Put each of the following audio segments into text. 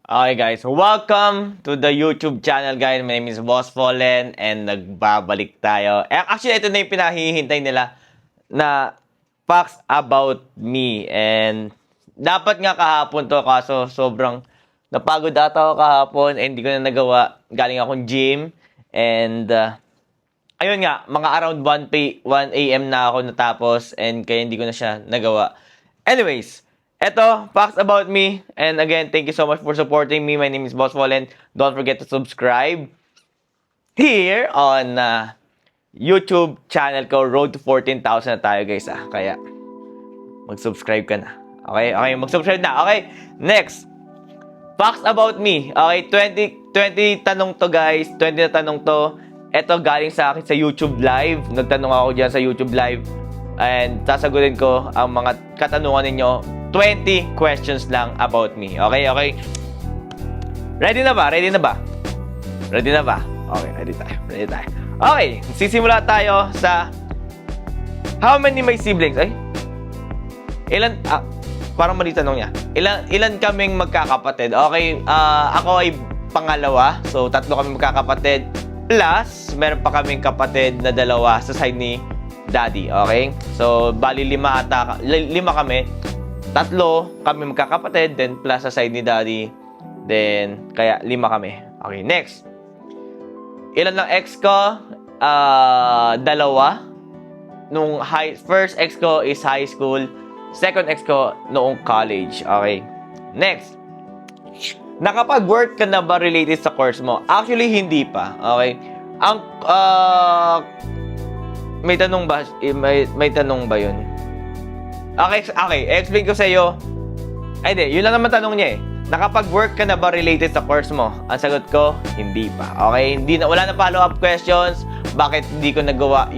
Okay guys, welcome to the YouTube channel guys. My name is Boss Fallen and nagbabalik tayo. Actually, ito na yung pinahihintay nila na facts about me. And dapat nga kahapon to kaso sobrang napagod ata ako kahapon and hindi ko na nagawa. Galing akong gym and ayun nga, mga around 1 a.m. na ako natapos and kaya hindi ko na siya nagawa. Anyways, eto, facts about me. And again, thank you so much for supporting me. My name is Boss Fallen. Don't forget to subscribe here on YouTube channel ko. Road to 14,000 na tayo guys. Kaya, mag-subscribe ka na. Okay, mag-subscribe na. Okay, next. Facts about me. Okay, 20 tanong to guys. 20 na tanong to. Eto, galing sa akin sa YouTube Live. Nagtanong ako dyan sa YouTube Live. And sasagutin ko ang mga katanungan ninyo. 20 questions lang about me. Okay? Ready na ba? Okay, ready tayo. Okay, sisimula tayo sa how many my siblings? Ay? Ilan? Parang mali tanong niya. Ilan kaming magkakapatid? Okay, ako ay pangalawa. So, 3 kami magkakapatid. Plus, meron pa kaming kapatid na 2 sa side ni Daddy. Okay? So, bali 5 kami. 3 kami magkakapatid, then plus sa side ni Daddy, then kaya 5 kami. Okay, next. Ilan lang ex ko? 2. First ex ko is high school. Second ex ko noong college. Okay. Next. Nakapag-work ka na ba related sa course mo? Actually, hindi pa. Okay. Ang may tanong ba yun? Okay, explain ko sa iyo. Ay, di, yun lang naman tanong niya eh. Nakapag-work ka na ba related sa course mo? Ang sagot ko, hindi pa. Okay, wala na follow-up questions. Bakit hindi ko nagawa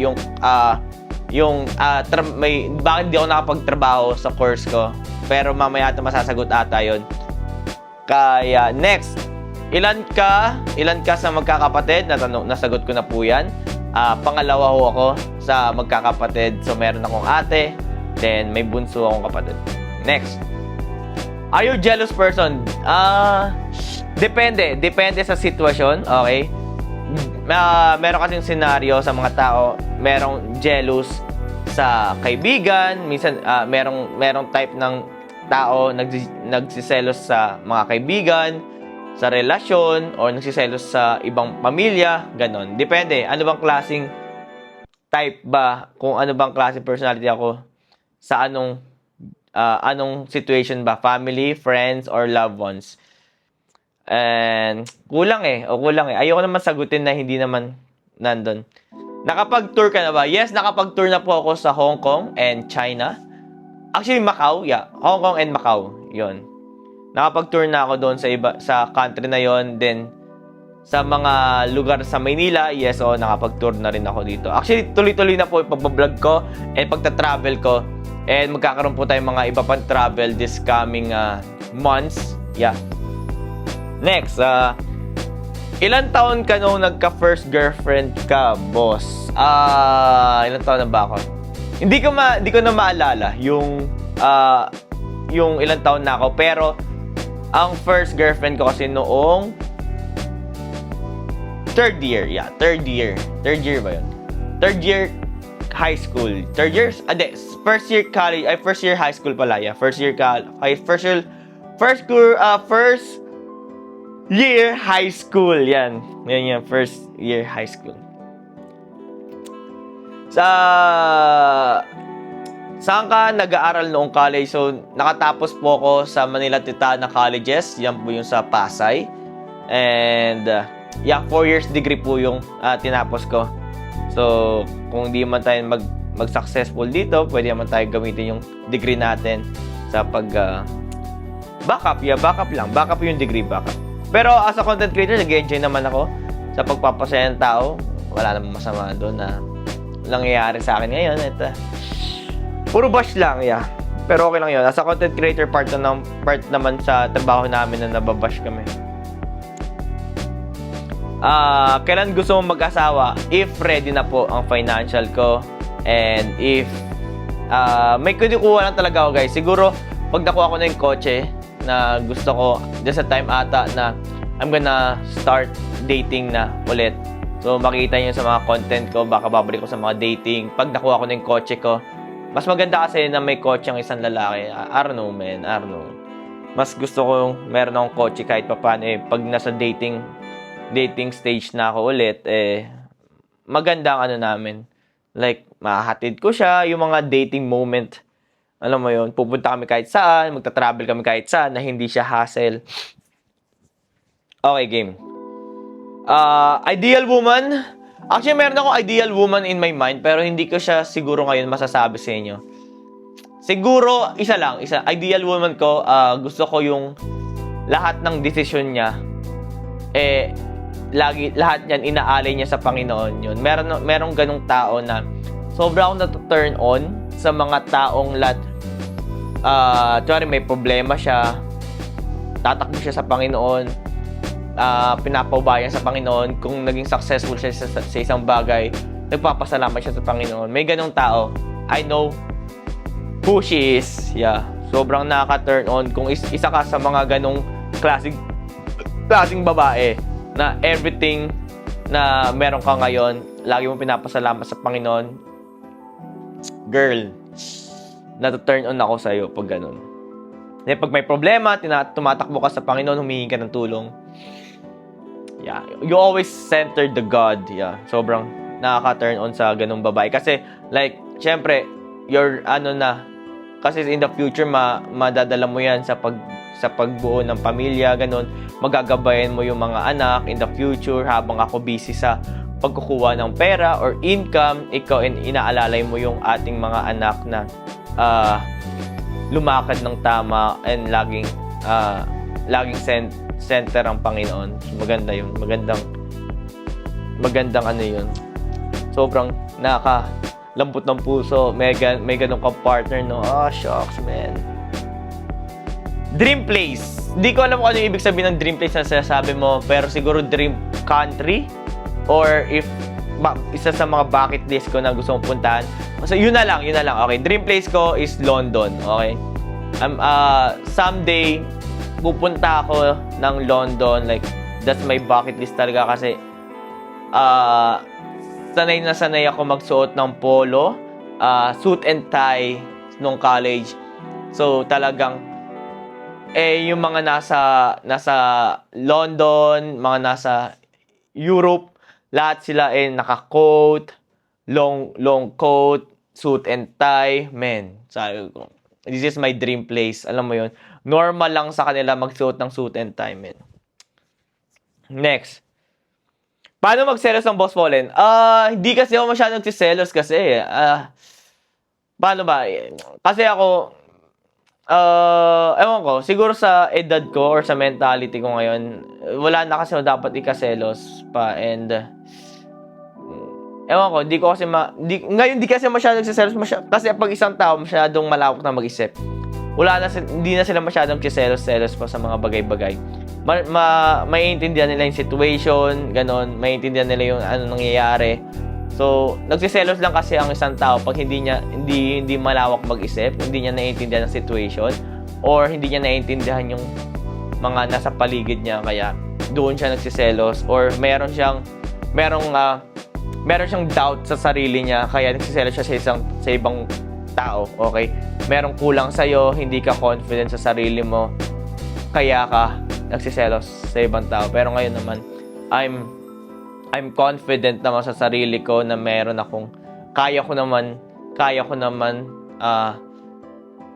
bakit hindi ako nakapagtrabaho sa course ko? Pero mamaya ata masasagot ata yun. Kaya, next. Ilan ka sa magkakapatid? Nasagot ko na po yan. Pangalawa ho ako sa magkakapatid. So, meron akong ate. Then, may bunso akong kapatid. Next. Are you jealous person? Depende. Depende sa sitwasyon. Okay? Meron kasing senaryo sa mga tao. Merong jealous sa kaibigan. Minsan, merong type ng tao nagsiselos sa mga kaibigan, sa relasyon, o nagsiselos sa ibang pamilya. Ganon. Depende. Ano bang klaseng type ba? Kung ano bang klaseng personality ako sa anong situation ba? Family, friends, or loved ones? And kulang eh. Ayoko naman sagutin na hindi naman nandun. Nakapag-tour ka na ba? Yes, nakapag-tour na po ako sa Hong Kong and China. Actually, Macau. Yeah, Hong Kong and Macau. Yun. Nakapag-tour na ako doon sa country na yon. Then, sa mga lugar sa Maynila, yes, nakapag-tour na rin ako dito. Actually, tuloy-tuloy na po yung pag-vlog ko and pagta-travel ko. And magkakaroon po tayong mga iba pang travel this coming months. Yeah. Next, ilan taon ka nung nagka-first girlfriend ka, boss? Ilan taon na ba ako? Hindi ko na maalala yung ilan taon na ako. Pero, ang first girlfriend ko kasi noong 3rd year. Yeah, 3rd year. 3rd year ba yun? 3rd year high school. 3rd year? First year college. First year high school pala. Yeah, first year high school. Yan. Yan, first year high school. Saan ka nag-aaral noong college? So, nakatapos po ako sa Manila Titana Colleges. Yan po yung sa Pasay. And, 4 years degree po yung tinapos ko. So, kung di man tayo mag-successful dito, pwede naman tayo gamitin yung degree natin sa backup. Yeah, backup lang. Backup yung degree, backup. Pero as a content creator, nag-enjoy naman ako sa pagpapasaya ng tao. Wala namang masama doon na nangyayari sa akin ngayon. Puro bash lang, yeah. Pero okay lang yun. As a content creator, part naman sa trabaho namin na nababash kami. Kailan gusto mong mag-asawa? If ready na po ang financial ko and if may kinukuha lang talaga ako guys. Siguro pag nakuha ko na yung kotse, na gusto ko, just a time ata na I'm gonna start dating na ulit. So, makikita nyo sa mga content ko, baka babalik ko sa mga dating. Pag nakuha ko na yung kotse ko, mas maganda kasi na may kotse ang isang lalaki. I don't know, man. I don't know. Mas gusto ko yung meron akong kotse kahit papaano. Pag nasa dating stage na ako ulit, maganda ang ano namin. Like, mahatid ko siya, yung mga dating moment. Alam mo yun, pupunta kami kahit saan, magta-travel kami kahit saan, na hindi siya hassle. Okay, game. Ideal woman. Actually, meron akong ideal woman in my mind, pero hindi ko siya siguro ngayon masasabi sa inyo. Siguro, isa. Ideal woman ko, gusto ko yung lahat ng desisyon niya, lahat yan, inaalay niya sa Panginoon yun. Merong ganong tao na sobra akong na-turn on sa mga taong may problema siya, tatakbo siya sa Panginoon, pinapaubayan sa Panginoon. Kung naging successful siya sa isang bagay, nagpapasalamat siya sa Panginoon. May ganong tao. I know who she is. Yeah. Sobrang nakaka-turn on kung isa ka sa mga ganong klaseng babae na everything na meron ka ngayon, lagi mo pinapasalamat sa Panginoon. Girl, na-turn on ako sa'yo pag ganun. Pag may problema, tumatakbo ka sa Panginoon, humingi ka ng tulong. Yeah, you always center the God. Yeah, sobrang nakaka-turn on sa ganung babae. Kasi, like, syempre, kasi in the future, madadala mo yan sa pagbuo ng pamilya, ganun. Magagabayan mo yung mga anak in the future habang ako busy sa pagkukuha ng pera or income, ikaw inaalalay mo yung ating mga anak na lumakad ng tama and laging center ang Panginoon. Maganda yun. Magandang ano yun. Sobrang lambot ng puso. May ganun kang partner, no? Shucks, man. Dream place. Hindi ko alam kung ano yung ibig sabihin ng dream place na sinasabi mo, pero siguro dream country or isa sa mga bucket list ko na gusto kong puntahan. So, yun na lang. Okay, dream place ko is London. Okay? Someday, pupunta ako ng London. Like, that's my bucket list talaga kasi sanay na sanay ako magsuot ng polo, suit and tie nung college. So, talagang yung mga nasa London, mga nasa Europe, lahat sila naka-coat, long coat, suit and tie. Man, sabi ko, this is my dream place. Alam mo yun, normal lang sa kanila magsuot ng suit and tie, man. Next. Paano magselos ng Boss Fallen? Hindi kasi ako masyadong nagsiselos kasi. Paano ba? Kasi ako, ewan ko, siguro sa edad ko or sa mentality ko ngayon, wala na kasi dapat ikaselos pa. And, ewan ko, ngayon di kasi masyadong nagsiselos. Kasi pag isang tao masyadong malawak na mag-isip, hindi na sila masyadong kiselos-selos pa sa mga bagay-bagay. Maiintindihan nila yung situation, ganon, maiintindihan nila yung ano nangyayari. So, nagsiselos lang kasi ang isang tao pag hindi malawak mag-isip, hindi niya naiintindihan ang situation, or hindi niya naiintindihan yung mga nasa paligid niya, kaya doon siya nagsiselos, or meron siyang doubt sa sarili niya, kaya nagsiselos siya sa ibang tao, okay? Merong kulang sa'yo, hindi ka confident sa sarili mo, kaya ka nagsiselos sa ibang tao. Pero ngayon naman, I'm confident naman sa sarili ko na meron akong kaya ko naman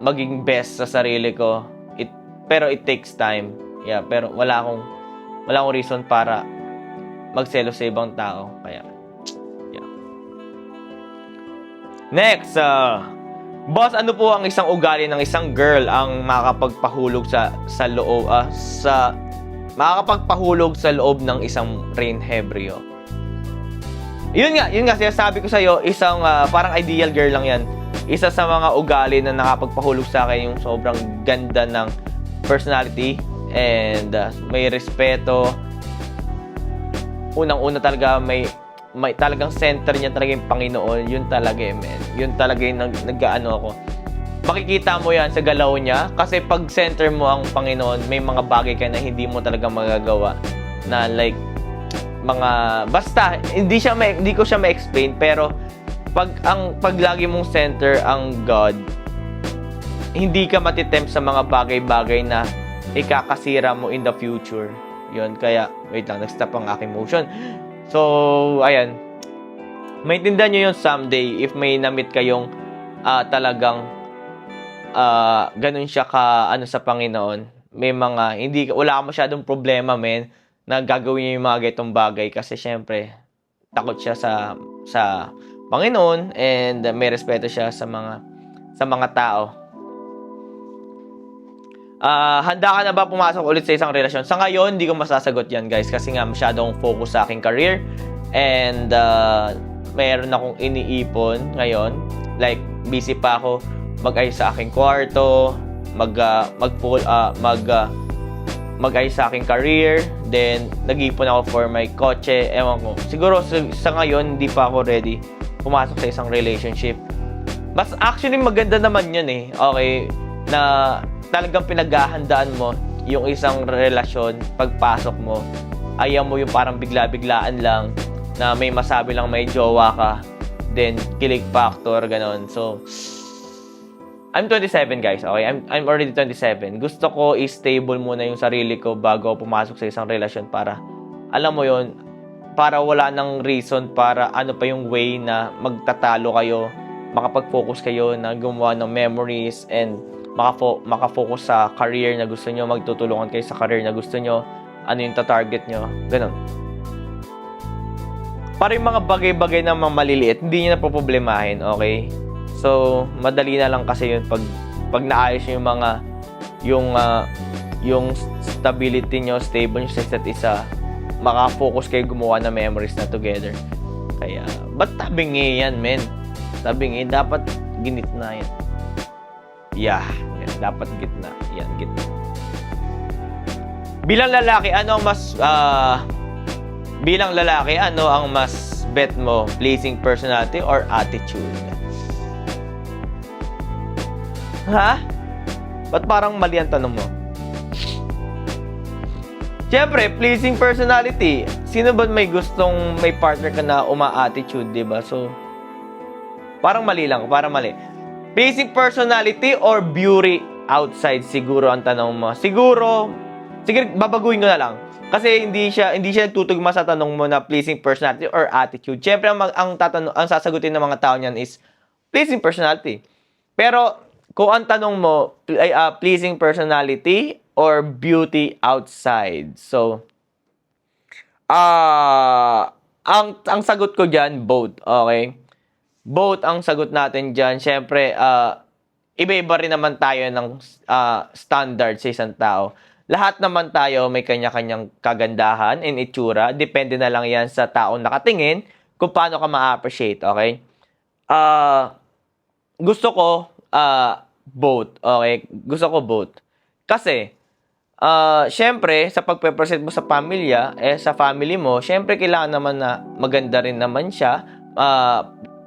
maging best sa sarili ko. Pero it takes time. Yeah, pero wala akong reason para magselos sa ibang tao. Kaya yeah. Next, boss, ano po ang isang ugali ng isang girl ang makakapagpahulog makakapagpahulog sa loob ng isang Rain Hebreo? Yun nga, sinasabi ko sa'yo, isang parang ideal girl lang yan. Isa sa mga ugali na nakapagpahulog sa akin, yung sobrang ganda ng personality and may respeto. Unang-una talaga, may talagang center niya talaga yung Panginoon. Yun talaga, man. Yun talaga yung nag-ano ako. makikita mo yan sa galaw niya. Kasi pag center mo ang Panginoon, may mga bagay ka na hindi mo talaga magagawa. Na like, basta, hindi ko siya ma-explain, pero pag lagi mong center ang God, hindi ka matitempt sa mga bagay-bagay na ikakasira mo in the future. Yun, kaya, wait lang, nag-stop ang aking motion. So, ayan. Maintindihan nyo yun someday if may na-meet kayong talagang ganun siya sa Panginoon. May mga, wala ka masyadong problema, men, na gagawin niya yung mga ganitong bagay kasi syempre, takot siya sa Panginoon and may respeto siya sa mga tao. Handa ka na ba pumasok ulit sa isang relasyon? Sa ngayon, hindi ko masasagot yan, guys, kasi nga masyadong focus sa aking career and mayroon akong iniipon ngayon. Like, busy pa ako mag-ayos sa aking kwarto, mag-ayos sa aking career, then nag-iipon ako for my kotse. Ewan ko. Siguro sa ngayon, hindi pa ako ready pumasok sa isang relationship. Mas actually maganda naman yun eh. Okay, na talagang pinaghahandaan mo yung isang relasyon pagpasok mo. Ayaw mo yung parang bigla-biglaan lang na may masabi lang may jowa ka, then kilig factor, ganon. So, I'm 27, guys, okay? I'm already 27. Gusto ko i-stable muna yung sarili ko bago pumasok sa isang relasyon para, alam mo yon, para wala nang reason para ano pa yung way na magtatalo kayo, makapag-focus kayo na gumawa ng memories and makafocus sa career na gusto nyo, magtutulungan kayo sa career na gusto nyo, ano yung ta-target nyo, ganon. Para yung mga bagay-bagay na mga maliliit, hindi nyo na problemahin, okay? So, madali na lang kasi yun pag naayos yung mga yung stability nyo, stable nyo sa isa't isa, makafocus kayo gumawa ng memories na together. Kaya, ba't tabingi yan, men? Tabingi, dapat ginitna yan. Yeah, yan, dapat gitna. Yan, gitna. Bilang lalaki, ano ang mas bet mo? Pleasing personality or attitude? Ha? Ba't parang mali ang tanong mo? Siyempre, pleasing personality. Sino ba may gustong may partner ka na uma-attitude, diba? So, parang mali lang. Parang mali. Pleasing personality or beauty outside? Siguro ang tanong mo. Siguro, babaguhin ko na lang. Kasi hindi siya nagtutugma sa tanong mo na pleasing personality or attitude. Siyempre, ang sasagutin ng mga tao niyan is pleasing personality. Pero, kung ang tanong mo ay pleasing personality or beauty outside. So, ang sagot ko diyan both, okay? Both ang sagot natin diyan. Syempre, iba-iba rin naman tayo ng standard sa isang tao. Lahat naman tayo may kanya-kanyang kagandahan and itsura. Depende na lang 'yan sa taong nakatingin kung paano ka ma-appreciate, okay? Gusto ko both, okay? Gusto ko both. Kasi, syempre, sa pagpe-present mo sa pamilya, sa family mo, syempre, kailangan naman na maganda rin naman siya,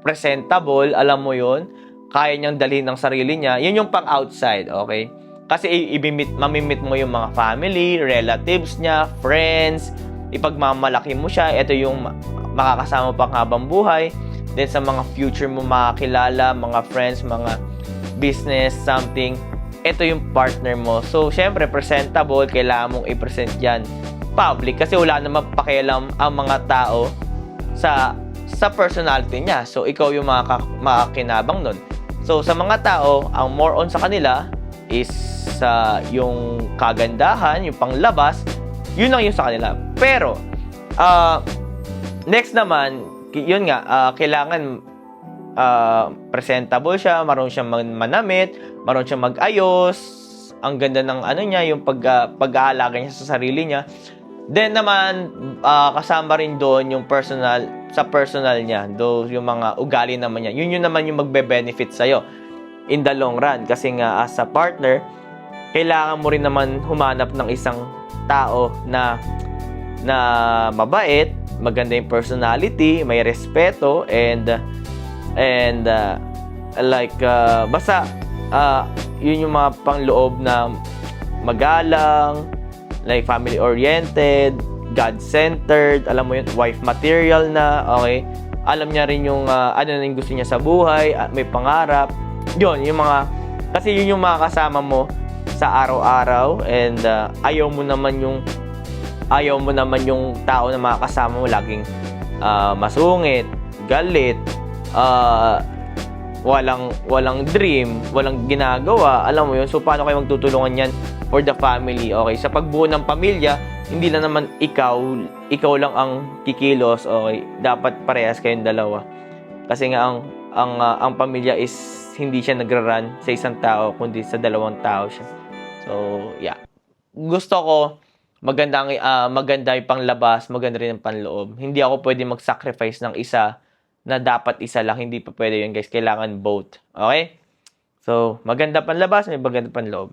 presentable, alam mo yon, kaya niyang dalhin ng sarili niya, yun yung pang-outside, okay? Kasi, mamimit mo yung mga family, relatives niya, friends, ipagmamalaki mo siya, ito yung makakasama pang habang buhay, then sa mga future mo makakilala, mga friends, mga business, something, ito yung partner mo. So, syempre, presentable, kailangan mong i-present yan public kasi wala naman pakialam ang mga tao sa personality niya. So, ikaw yung makakinabang nun. So, sa mga tao, ang more on sa kanila is yung kagandahan, yung panglabas, yun lang yung sa kanila. Pero, next naman, yun nga, kailangan presentable siya, marunong siyang manamit, marunong siyang mag-ayos, ang ganda ng ano niya, yung pag-aalaga niya sa sarili niya. Then naman, kasama rin doon yung sa personal niya, yung mga ugali naman niya. Yun naman yung magbe-benefit sa'yo in the long run. Kasi nga, as a partner, kailangan mo rin naman humanap ng isang tao na mabait, maganda yung personality, may respeto, and basta yun yung mga pangloob na magalang, like family-oriented, God-centered, alam mo yun, wife material na, okay? Alam niya rin yung ano na yung gusto niya sa buhay, may pangarap. Yun, yung mga, kasi yun yung mga kasama mo sa araw-araw, and ayaw mo naman yung tao na makakasama mo laging masungit, galit, walang dream, walang ginagawa, alam mo yun. So paano kayo magtutulungan yan for the family? Okay, sa pagbuo ng pamilya, hindi lang naman ikaw lang ang kikilos, okay? Dapat parehas kayong dalawa. Kasi nga ang pamilya is hindi siya nagra-run sa isang tao kundi sa dalawang tao siya. So, yeah. Gusto ko maganda yung panglabas, maganda rin ang panloob. Hindi ako pwede mag-sacrifice ng isa na dapat isa lang. Hindi pa pwede yun, guys. Kailangan both. Okay? So, maganda panlabas, may maganda panloob.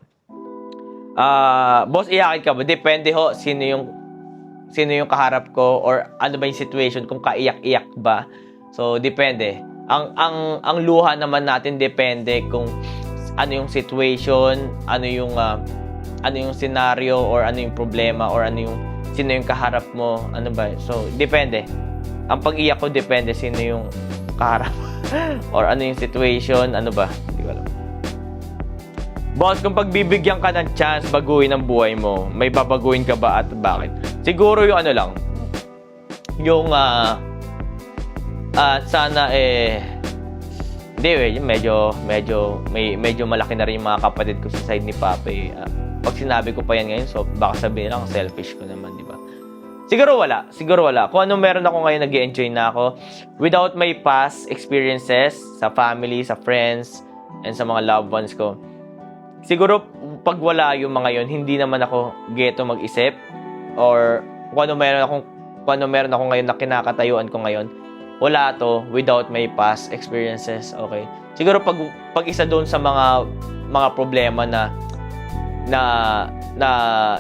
Boss, iyakin ka ba? Depende ho sino yung kaharap ko or ano ba yung situation, kung kaiyak-iyak ba. So, depende. Ang luha naman natin depende kung ano yung situation, ano yung scenario, or ano yung problema, or sino yung kaharap mo, ano ba. So, depende. Ang pag-iyak ko depende sino yung kaharap or ano yung situation, ano ba. Hindi ko alam. Boss, kung pagbibigyan ka ng chance baguhin ang buhay mo, may babaguhin ka ba at bakit? Siguro yung ano lang, yung sana hindi medyo malaki na rin yung mga kapatid ko sa side ni Papa. Pag sinabi ko pa yan ngayon, so baka sabihin lang selfish ko naman, di ba? Siguro wala. Kung ano meron ako ngayon, nag-enjoy na ako without my past experiences sa family, sa friends, and sa mga loved ones ko. Siguro pag wala yung mga yon, hindi naman ako geto mag-isip, or kung ano meron ako ngayon na kinakatayuan ko ngayon, wala to without my past experiences. Okay, siguro pag isa doon sa mga problema na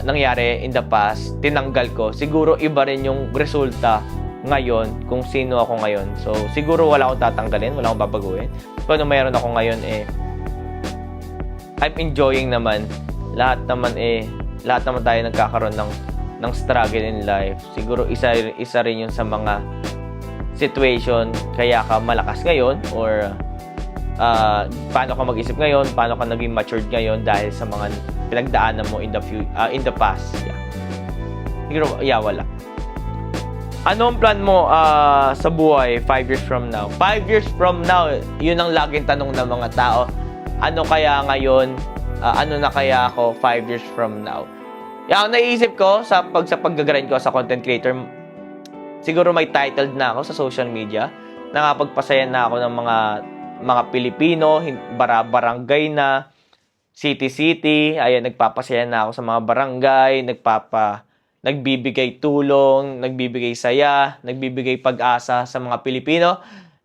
nangyari in the past, tinanggal ko, siguro iba rin yung resulta ngayon kung sino ako ngayon. So siguro wala akong tatanggalin, wala akong babaguhin. Kung ano meron ako ngayon, I'm enjoying naman. Lahat naman tayo nagkakaroon ng struggle in life. Siguro isa rin yun sa mga situation kaya ka malakas ngayon, or paano ka mag-isip ngayon, paano ka naging matured ngayon dahil sa mga pinagdaanan mo in the past. Yeah. Siguro, wala. Anong plan mo sa buhay 5 years from now? 5 years from now, yun ang laging tanong ng mga tao. Ano kaya ngayon? Ano na kaya ako 5 years from now? Ang naisip ko sa pag-grind ko sa content creator, siguro may titled na ako sa social media. Nakapagpasaya na ako ng mga Pilipino, barangay na, city. Ayan, nagpapasaya na ako sa mga barangay, nagbibigay tulong, nagbibigay saya, nagbibigay pag-asa sa mga Pilipino.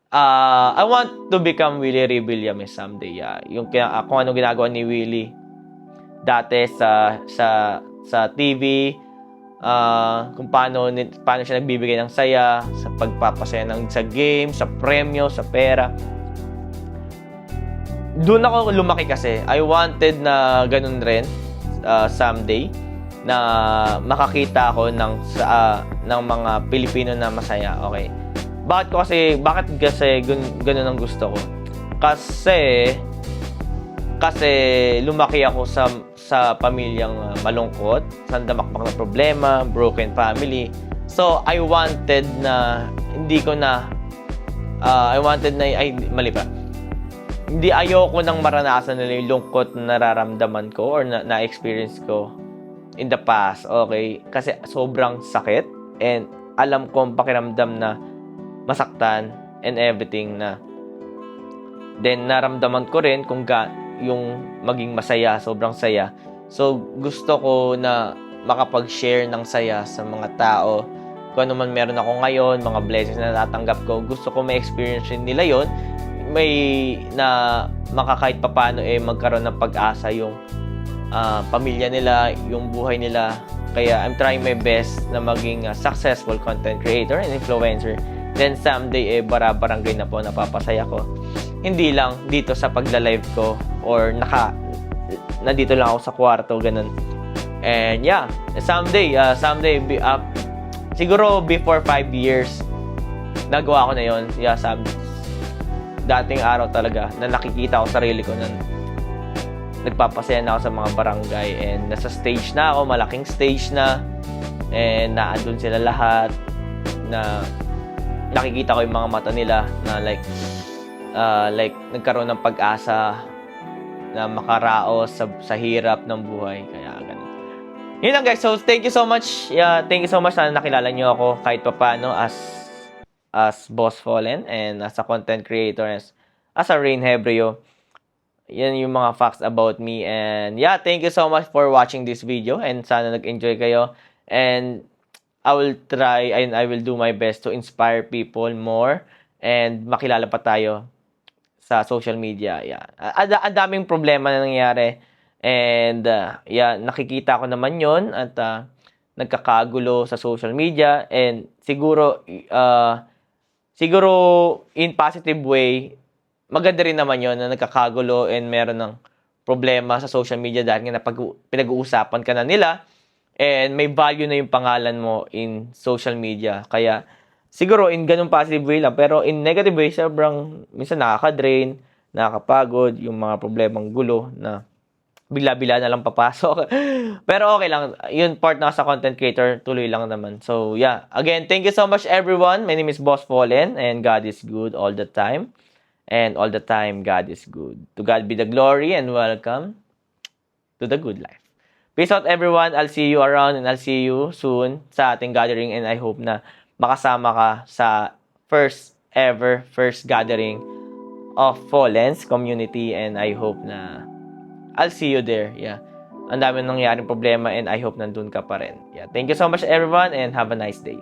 I want to become Willie Ray Villames someday. Yung kung anong ginagawa ni Willie dati sa TV, kung paano siya nagbibigay ng saya, sa pagpapasaya sa game, sa premyo, sa pera. Doon ako lumaki kasi. I wanted na ganun rin someday, na makakita ako ng mga Pilipino na masaya. Okay. Bakit kasi ganun ang gusto ko? Kasi lumaki ako sa pamilyang malungkot, sandamakmak na problema, broken family. So I wanted na hindi ayoko nang maranasan nila yung lungkot na nararamdaman ko or na-experience ko in the past. Okay? Kasi sobrang sakit, and alam ko ang pakiramdam na masaktan and everything na. Then naramdaman ko rin kung yung maging masaya, sobrang saya. So gusto ko na makapag-share ng saya sa mga tao. Kung ano man meron ako ngayon, mga blessings na natatanggap ko, gusto ko may experience nila yon, may na kahit papaano magkaroon ng pag-asa yung pamilya nila, yung buhay nila. Kaya I'm trying my best na maging successful content creator and influencer. Then someday barangay na po napapasaya ko. hindi lang dito sa pagla-live ko or nandito lang ako sa kwarto, ganun. And yeah, someday, siguro before 5 years, nagawa ko na yon. Yeah, dating araw talaga na nakikita ko sarili ko na nagpapasaya na ako sa mga barangay and nasa stage na ako, malaking stage na, and naandun sila lahat, na nakikita ko yung mga mata nila na like nagkaroon ng pag-asa na makaraos sa hirap ng buhay. Kaya ganun. Yun lang guys. So thank you so much. Yeah, thank you so much na nakilala niyo ako kahit papaano as Boss Fallen and as a content creator, as a Rain Hebreo. Yan yung mga facts about me. And yeah, thank you so much for watching this video. And sana nag-enjoy kayo. And I will try and I will do my best to inspire people more. And makilala pa tayo sa social media. Yeah. Ang daming problema na nangyayari. And yeah, nakikita ko naman yon at nagkakagulo sa social media. And siguro in positive way, maganda rin naman yon na nagkakagulo and meron ng problema sa social media dahil nga pinag-uusapan ka na nila and may value na yung pangalan mo in social media. Kaya siguro in ganung positive way lang, pero in negative way, sobrang minsan nakaka-drain, nakakapagod, yung mga problemang gulo na bigla-bila na lang papasok. Pero okay lang, yun part na sa content creator, tuloy lang naman. So yeah, again, thank you so much everyone. My name is Boss Fallen and God is good all the time. And all the time, God is good. To God be the glory and welcome to the good life. Peace out everyone. I'll see you around and I'll see you soon sa ating gathering, and I hope na makasama ka sa first gathering of Fallen's community, and I hope na I'll see you there. Yeah. Ang dami nangyaring problema and I hope nandun ka pa rin. Yeah. Thank you so much everyone and have a nice day.